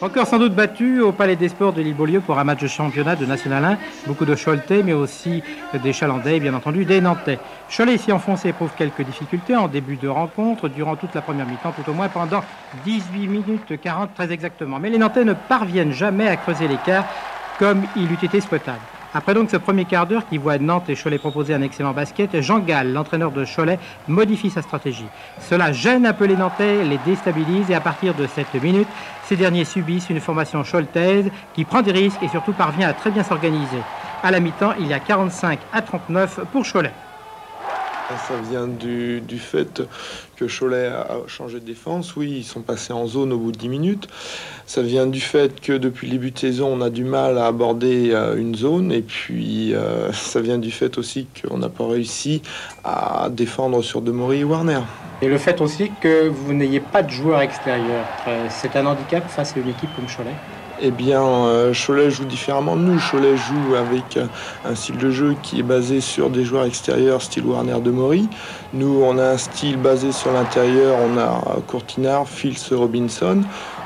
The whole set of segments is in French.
Encore sans doute battu au Palais des Sports de l'île Beaulieu pour un match de championnat de National 1. Beaucoup de Choletais, mais aussi des Chalandais et bien entendu des Nantais. Cholet s'y enfonce et éprouve quelques difficultés en début de rencontre, durant toute la première mi-temps, tout au moins pendant 18 minutes 40 très exactement. Mais les Nantais ne parviennent jamais à creuser l'écart comme il eût été souhaitable. Après donc ce premier quart d'heure qui voit Nantes et Cholet proposer un excellent basket, Jean Gall, l'entraîneur de Cholet, modifie sa stratégie. Cela gêne un peu les Nantais, les déstabilise et à partir de cette minute, ces derniers subissent une formation choletaise qui prend des risques et surtout parvient à très bien s'organiser. À la mi-temps, il y a 45-39 pour Cholet. Ça vient du fait que Cholet a changé de défense. Oui, ils sont passés en zone au bout de 10 minutes. Ça vient du fait que depuis le début de saison, on a du mal à aborder une zone. Et puis, ça vient du fait aussi qu'on n'a pas réussi à défendre sur Demory et Warner. Et le fait aussi que vous n'ayez pas de joueurs extérieurs, c'est un handicap face à une équipe comme Cholet? Eh bien, Cholet joue différemment de nous. Cholet joue avec un style de jeu qui est basé sur des joueurs extérieurs, style Warner Demory. Nous, on a un style basé sur l'intérieur. On a Courtinard, Fils, Robinson.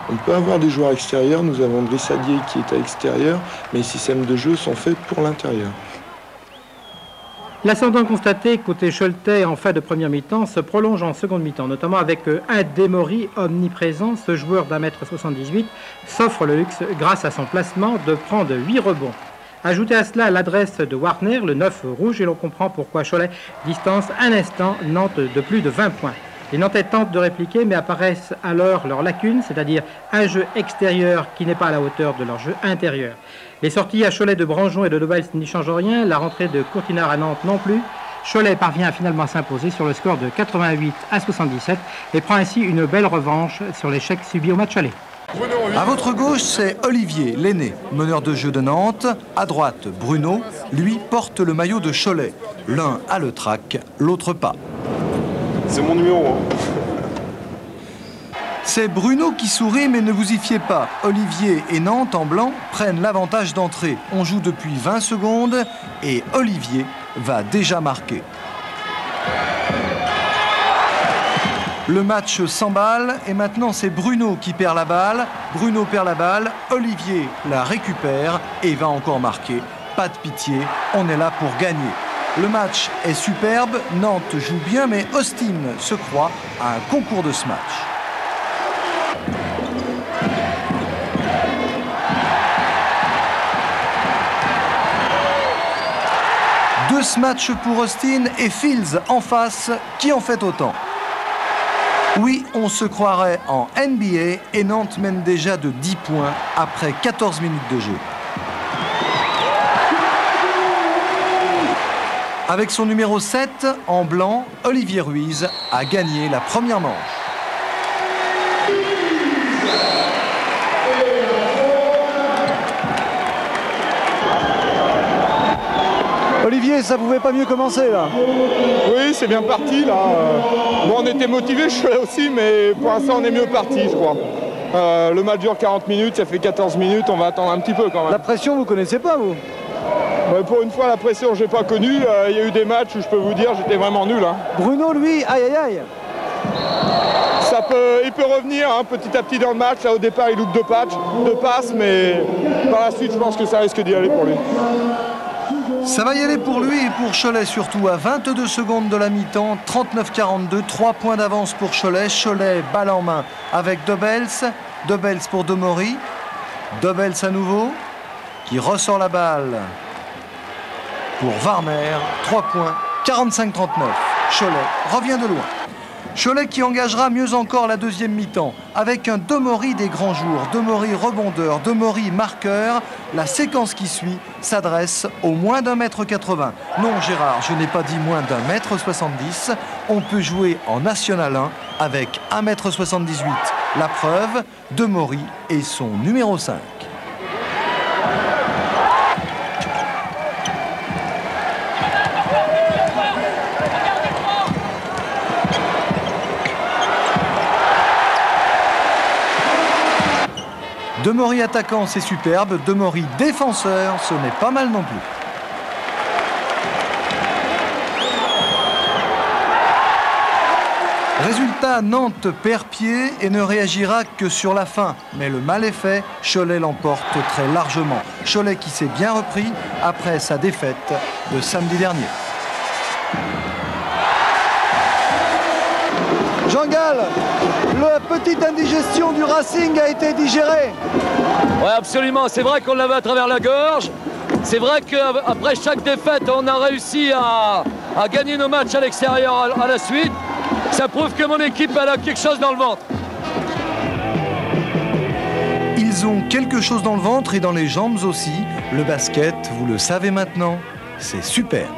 On peut avoir des joueurs extérieurs. Nous avons Brissadier qui est à l'extérieur. Mais les systèmes de jeu sont faits pour l'intérieur. L'ascendant constaté côté Choletais en fin de première mi-temps se prolonge en seconde mi-temps, notamment avec un Demory omniprésent. Ce joueur d'1m78 s'offre le luxe, grâce à son placement, de prendre 8 rebonds. Ajoutez à cela l'adresse de Warner, le 9 rouge, et l'on comprend pourquoi Cholet distance un instant Nantes de plus de 20 points. Les Nantais tentent de répliquer, mais apparaissent alors leurs lacunes, c'est-à-dire un jeu extérieur qui n'est pas à la hauteur de leur jeu intérieur. Les sorties à Cholet de Branjon et de Dobels n'y changent rien, la rentrée de Courtinard à Nantes non plus. Cholet parvient finalement à s'imposer sur le score de 88-77 et prend ainsi une belle revanche sur l'échec subi au match aller. À votre gauche, c'est Olivier, l'aîné, meneur de jeu de Nantes. À droite, Bruno, lui, porte le maillot de Cholet. L'un a le trac, l'autre pas. C'est mon numéro. C'est Bruno qui sourit, mais ne vous y fiez pas. Olivier et Nantes, en blanc, prennent l'avantage d'entrée. On joue depuis 20 secondes et Olivier va déjà marquer. Le match s'emballe et maintenant c'est Bruno qui perd la balle. Bruno perd la balle, Olivier la récupère et va encore marquer. Pas de pitié, on est là pour gagner. Le match est superbe, Nantes joue bien, mais Austin se croit à un concours de smash. Deux smash pour Austin et Fields en face, qui en fait autant. Oui, on se croirait en NBA et Nantes mène déjà de 10 points après 14 minutes de jeu. Avec son numéro 7, en blanc, Olivier Ruiz a gagné la première manche. Olivier, ça pouvait pas mieux commencer là? Oui, c'est bien parti là. Bon, on était motivés, je suis là aussi, mais pour l'instant on est mieux parti, je crois. Le match dure 40 minutes, ça fait 14 minutes, on va attendre un petit peu quand même. La pression, vous connaissez pas, vous? Pour une fois, la pression, j'ai pas connu. Il y a eu des matchs où je peux vous dire, j'étais vraiment nul. Hein. Bruno, lui, aïe aïe aïe. Il peut revenir hein, petit à petit dans le match. Là, au départ, il loupe deux passes, mais par la suite, je pense que ça risque d'y aller pour lui. Ça va y aller pour lui et pour Cholet surtout à 22 secondes de la mi-temps, 39-42, 3 points d'avance pour Cholet. Cholet, balle en main avec Dobels. Dobels pour Demory. Dobels à nouveau, qui ressort la balle pour Warner. 3 points, 45-39. Cholet revient de loin. Cholet qui engagera mieux encore la deuxième mi-temps avec un Demory des grands jours. Demory rebondeur, Demory marqueur. La séquence qui suit s'adresse au moins d'1m80. Non Gérard, je n'ai pas dit moins d'1m70. On peut jouer en National 1 avec 1m78. La preuve, Demory et son numéro 5. Demory attaquant, c'est superbe. Demory défenseur, ce n'est pas mal non plus. Résultat, Nantes perd pied et ne réagira que sur la fin. Mais le mal est fait, Cholet l'emporte très largement. Cholet qui s'est bien repris après sa défaite de samedi dernier. Jean Gall, la petite indigestion du Racing a été digérée. Oui, absolument. C'est vrai qu'on l'avait à travers la gorge. C'est vrai qu'après chaque défaite, on a réussi à gagner nos matchs à l'extérieur à la suite. Ça prouve que mon équipe elle a quelque chose dans le ventre. Ils ont quelque chose dans le ventre et dans les jambes aussi. Le basket, vous le savez maintenant, c'est super.